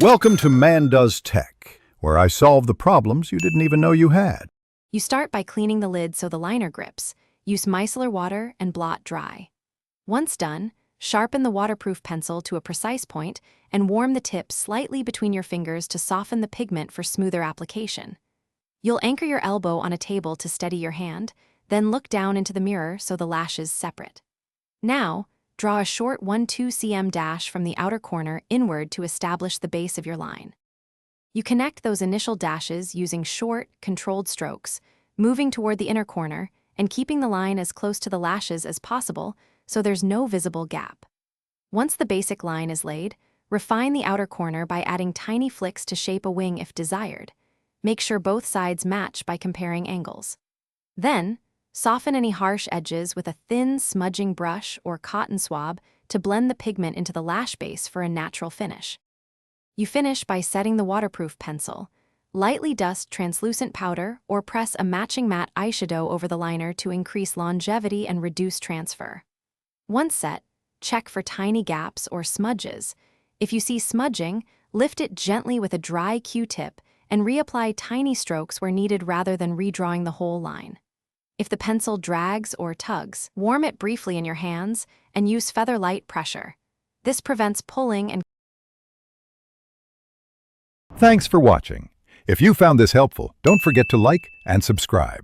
Welcome to Man Does Tech, where I solve the problems you didn't even know you had. You start by cleaning the lid so the liner grips. Use micellar water and blot dry. Once done, sharpen the waterproof pencil to a precise point and warm the tip slightly between your fingers to soften the pigment for smoother application. You'll anchor your elbow on a table to steady your hand, then look down into the mirror so the lashes separate. Now, draw a short 1-2 cm dash from the outer corner inward to establish the base of your line. You connect those initial dashes using short, controlled strokes, moving toward the inner corner and keeping the line as close to the lashes as possible so there's no visible gap. Once the basic line is laid, refine the outer corner by adding tiny flicks to shape a wing if desired. Make sure both sides match by comparing angles. Then, soften any harsh edges with a thin smudging brush or cotton swab to blend the pigment into the lash base for a natural finish. You finish by setting the waterproof pencil. Lightly dust translucent powder or press a matching matte eyeshadow over the liner to increase longevity and reduce transfer. Once set, check for tiny gaps or smudges. If you see smudging, lift it gently with a dry Q-tip and reapply tiny strokes where needed rather than redrawing the whole line. If the pencil drags or tugs, warm it briefly in your hands and use feather light pressure. This prevents pulling and Thanks for watching. If you found this helpful, don't forget to like and subscribe.